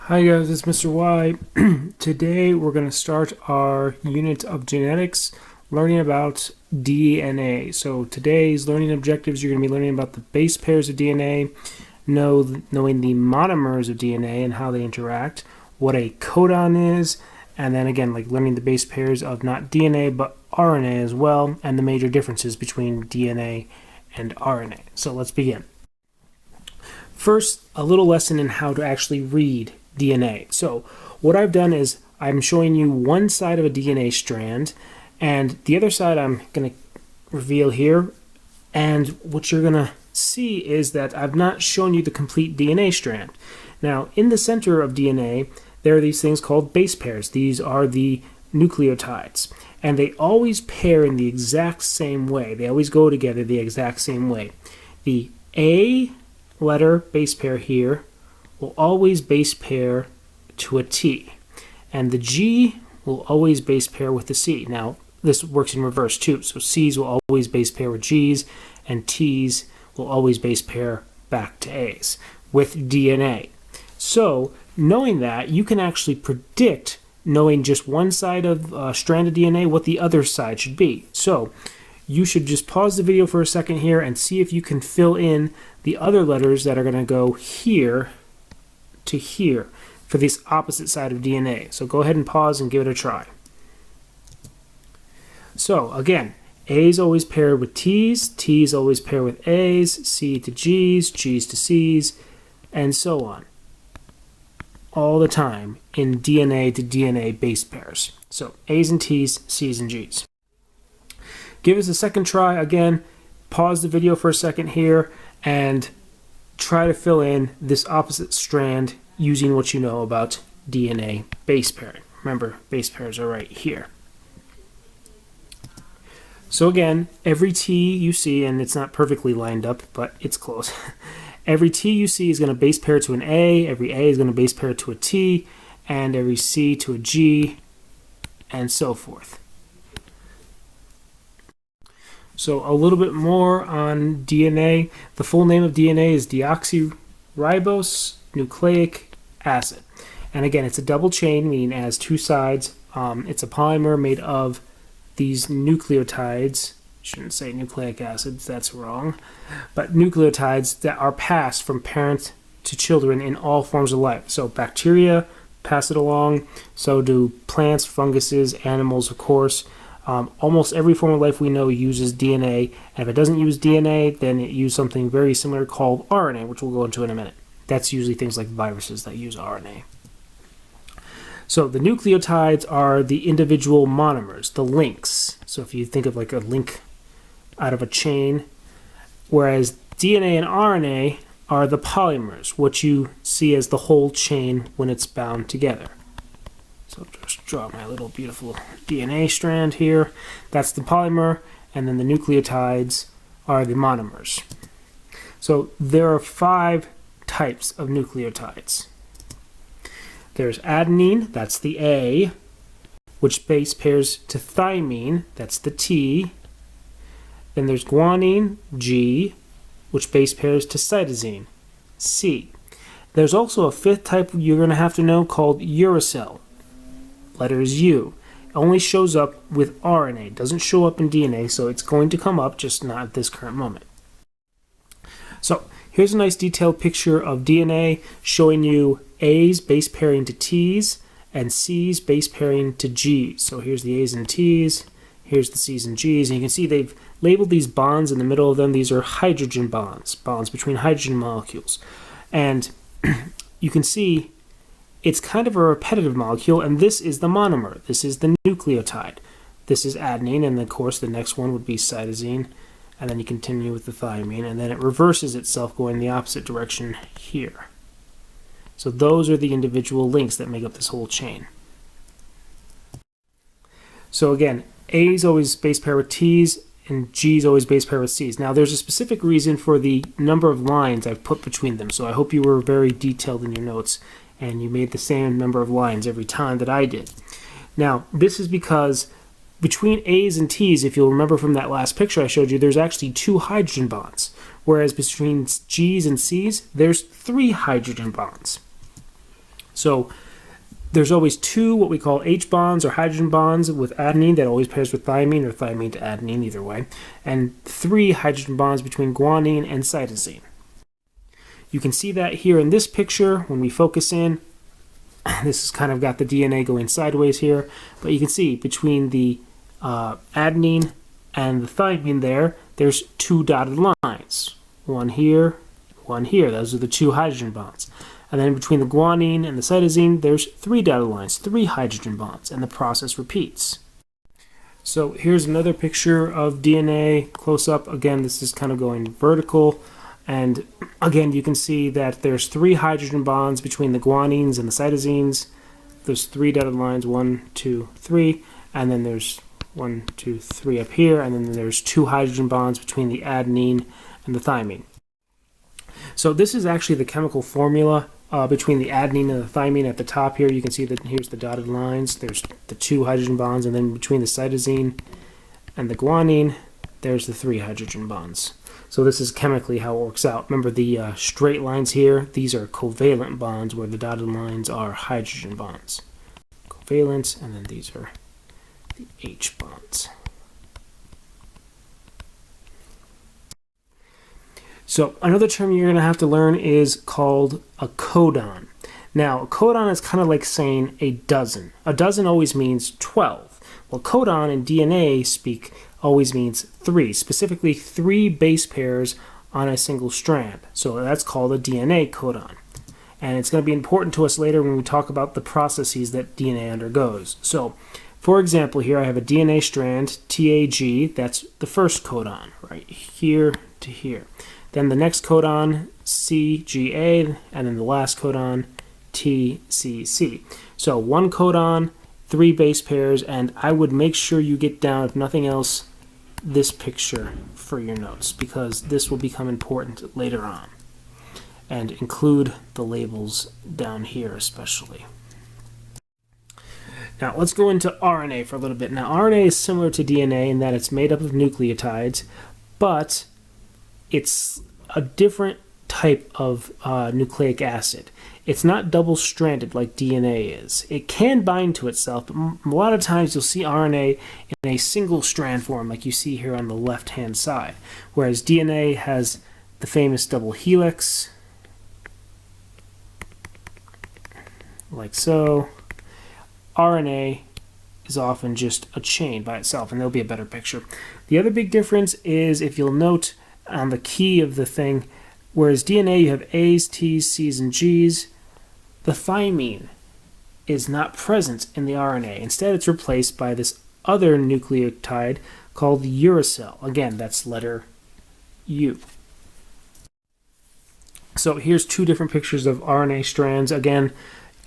Hi guys, it's Mr. Y. Today we're going to start our unit of genetics, learning about DNA. So today's learning objectives, you're going to be learning about the base pairs of DNA, knowing the monomers of DNA and how they interact, what a codon is, and then again, like learning the base pairs of not DNA but RNA as well, and the major differences between DNA and RNA. So let's begin. First, a little lesson in how to actually read DNA. So what I've done is I'm showing you one side of a DNA strand, and the other side I'm going to reveal here. And what you're going to see is that I've not shown you the complete DNA strand. Now, in the center of DNA, there are these things called base pairs. These are the nucleotides, and they always pair in the exact same way. They always go together the exact same way. The A letter base pair here will always base pair to a T, and the G will always base pair with the C. Now, this works in reverse too, so C's will always base pair with G's, and T's will always base pair back to A's with DNA. So, knowing that, you can actually predict, knowing just one side of a strand of DNA, what the other side should be. So, you should just pause the video for a second here and see if you can fill in the other letters that are going to go here to here for this opposite side of DNA. So go ahead and pause and give it a try. So again, A's always paired with T's, T's always pair with A's, C to G's, G's to C's, and so on. All the time in DNA to DNA base pairs. So A's and T's, C's and G's. Give us a second try again. Pause the video for a second here and try to fill in this opposite strand using what you know about DNA base pairing. Remember, base pairs are right here. So again, every T you see, and it's not perfectly lined up, but it's close. Every T you see is going to base pair to an A, every A is going to base pair to a T, and every C to a G, and so forth. So a little bit more on DNA. The full name of DNA is Deoxyribose Nucleic Acid. And again, it's a double chain, meaning it has two sides. It's a polymer made of these nucleotides. Shouldn't say nucleic acids, that's wrong. But nucleotides that are passed from parent to children in all forms of life. So bacteria pass it along, so do plants, funguses, animals, of course. Almost every form of life we know uses DNA, and if it doesn't use DNA, then it uses something very similar called RNA, which we'll go into in a minute. That's usually things like viruses that use RNA. So the nucleotides are the individual monomers, the links. So if you think of like a link out of a chain, whereas DNA and RNA are the polymers, what you see as the whole chain when it's bound together. So just draw my little beautiful DNA strand here. That's the polymer, and then the nucleotides are the monomers. So there are 5 types of nucleotides. There's adenine, that's the A, which base pairs to thymine, that's the T. Then there's guanine, G, which base pairs to cytosine, C. There's also a 5th type you're going to have to know called uracil. Letter is U. It only shows up with RNA. It doesn't show up in DNA, so it's going to come up, just not at this current moment. So here's a nice detailed picture of DNA showing you A's base pairing to T's and C's base pairing to G's. So here's the A's and T's, here's the C's and G's, and you can see they've labeled these bonds in the middle of them. These are hydrogen bonds between hydrogen molecules. And you can see it's kind of a repetitive molecule, and this is the monomer. This is the nucleotide. This is adenine, and of course the next one would be cytosine, and then you continue with the thymine, and then it reverses itself going the opposite direction here. So those are the individual links that make up this whole chain. So again, A's always base pair with T's, and G's always base pair with C's. Now there's a specific reason for the number of lines I've put between them, so I hope you were very detailed in your notes and you made the same number of lines every time that I did. Now, this is because between A's and T's, if you'll remember from that last picture I showed you, there's actually 2 hydrogen bonds, whereas between G's and C's, there's 3 hydrogen bonds. So there's always two what we call H bonds or hydrogen bonds with adenine that always pairs with thymine, or thymine to adenine, either way, and 3 hydrogen bonds between guanine and cytosine. You can see that here in this picture when we focus in. This has kind of got the DNA going sideways here, but you can see between the adenine and the thymine there's 2 dotted lines. One here, one here. Those are the 2 hydrogen bonds. And then between the guanine and the cytosine, there's 3 dotted lines, 3 hydrogen bonds, and the process repeats. So here's another picture of DNA close up. Again, this is kind of going vertical. And again, you can see that there's 3 hydrogen bonds between the guanines and the cytosines. There's 3 dotted lines, 1, 2, 3, and then there's 1, 2, 3 up here, and then there's 2 hydrogen bonds between the adenine and the thymine. So this is actually the chemical formula between the adenine and the thymine at the top here. You can see that here's the dotted lines. There's the 2 hydrogen bonds, and then between the cytosine and the guanine, there's the 3 hydrogen bonds. So this is chemically how it works out. Remember the straight lines here? These are covalent bonds, where the dotted lines are hydrogen bonds. Covalent, and then these are the H bonds. So another term you're going to have to learn is called a codon. Now, a codon is kind of like saying a dozen. A dozen always means 12. Well, codon in DNA speak always means 3, specifically 3 base pairs on a single strand. So that's called a DNA codon. And it's going to be important to us later when we talk about the processes that DNA undergoes. So, for example, here I have a DNA strand, TAG, that's the first codon, right here to here. Then the next codon, CGA, and then the last codon, TCC. So 1 codon, 3 base pairs, and I would make sure you get down, if nothing else, this picture for your notes, because this will become important later on. And include the labels down here especially. Now let's go into RNA for a little bit. Now RNA is similar to DNA in that it's made up of nucleotides, but it's a different type of nucleic acid. It's not double-stranded like DNA is. It can bind to itself, but a lot of times you'll see RNA in a single strand form like you see here on the left-hand side, whereas DNA has the famous double helix, like so. RNA is often just a chain by itself, and there'll be a better picture. The other big difference is, if you'll note on the key of the thing, whereas DNA you have A's, T's, C's, and G's, the thymine is not present in the RNA. Instead, it's replaced by this other nucleotide called uracil. Again, that's letter U. So here's 2 different pictures of RNA strands. Again,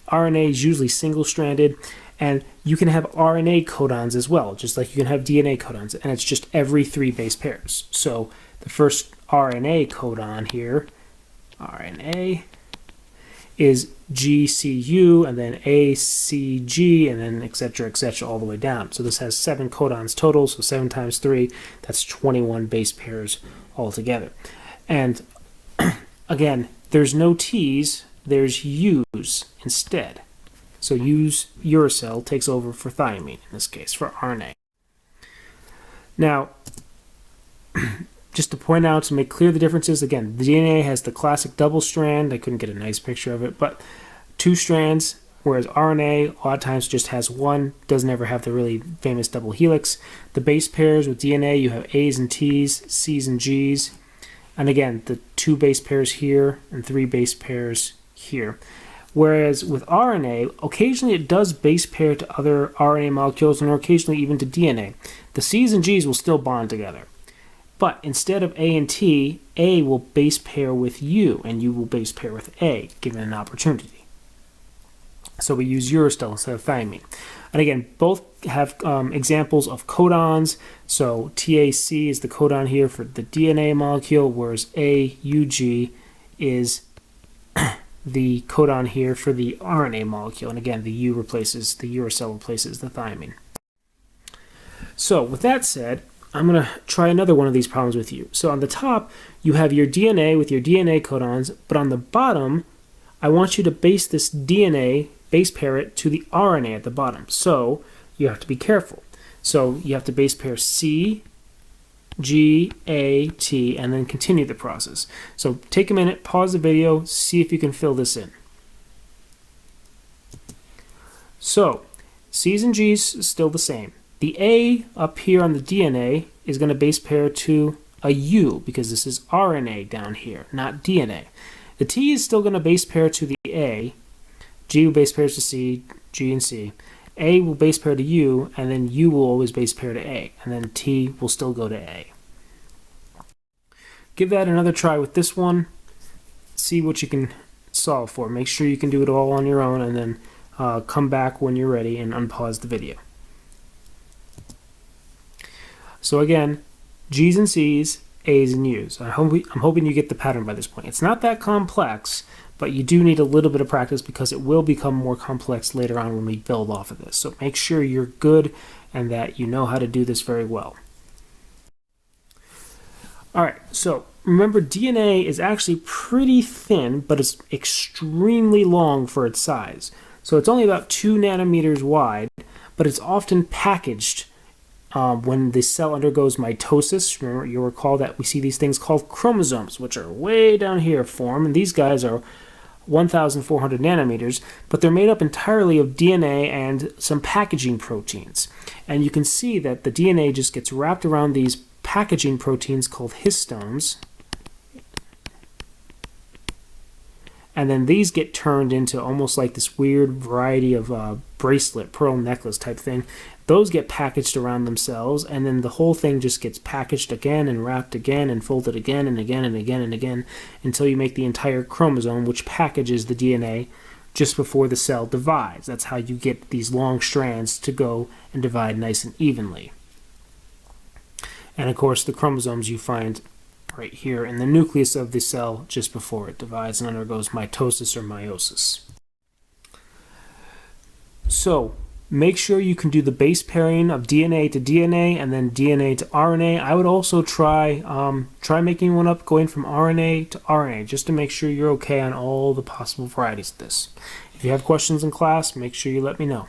RNA is usually single-stranded, and you can have RNA codons as well, just like you can have DNA codons, and it's just every 3 base pairs. So the first RNA codon here, RNA, is GCU, and then ACG, and then etc., all the way down. So this has 7 codons total, so 7 times 3, that's 21 base pairs altogether. And again, there's no T's, there's U's instead. So U's uracil takes over for thymine, in this case, for RNA. Now, just to point out, to make clear the differences, again, the DNA has the classic double strand. I couldn't get a nice picture of it, but 2 strands, whereas RNA a lot of times just has 1, doesn't ever have the really famous double helix. The base pairs with DNA, you have A's and T's, C's and G's, and again, the 2 base pairs here and 3 base pairs here. Whereas with RNA, occasionally it does base pair to other RNA molecules, and occasionally even to DNA. The C's and G's will still bond together. But instead of A and T, A will base pair with U, and U will base pair with A, given an opportunity. So we use uracil instead of thymine. And again, both have examples of codons. So TAC is the codon here for the DNA molecule, whereas AUG is the codon here for the RNA molecule. And again, the uracil replaces the thymine. So with that said, I'm going to try another one of these problems with you. So on the top, you have your DNA with your DNA codons, but on the bottom, I want you to base this DNA, base pair it to the RNA at the bottom. So you have to be careful. So you have to base pair C, G, A, T, and then continue the process. So take a minute, pause the video, see if you can fill this in. So C's and G's still the same. The A up here on the DNA is going to base pair to a U because this is RNA down here, not DNA. The T is still going to base pair to the A. G will base pair to C, G and C. A will base pair to U, and then U will always base pair to A, and then T will still go to A. Give that another try with this one. See what you can solve for. Make sure you can do it all on your own, and then come back when you're ready and unpause the video. So again, G's and C's, A's and U's. I'm hoping you get the pattern by this point. It's not that complex, but you do need a little bit of practice because it will become more complex later on when we build off of this. So make sure you're good and that you know how to do this very well. Alright, so remember DNA is actually pretty thin, but it's extremely long for its size. So it's only about 2 nanometers wide, but it's often packaged when the cell undergoes mitosis. Remember, you'll recall that we see these things called chromosomes, which are way down here form, and these guys are 1,400 nanometers, but they're made up entirely of DNA and some packaging proteins. And you can see that the DNA just gets wrapped around these packaging proteins called histones, and then these get turned into almost like this weird variety of bracelet, pearl necklace type thing. Those get packaged around themselves, and then the whole thing just gets packaged again and wrapped again and folded again and again and again and again until you make the entire chromosome, which packages the DNA just before the cell divides. That's how you get these long strands to go and divide nice and evenly. And of course, the chromosomes you find right here in the nucleus of the cell just before it divides and undergoes mitosis or meiosis. So make sure you can do the base pairing of DNA to DNA and then DNA to RNA. I would also try making one up going from RNA to RNA just to make sure you're okay on all the possible varieties of this. If you have questions in class, make sure you let me know.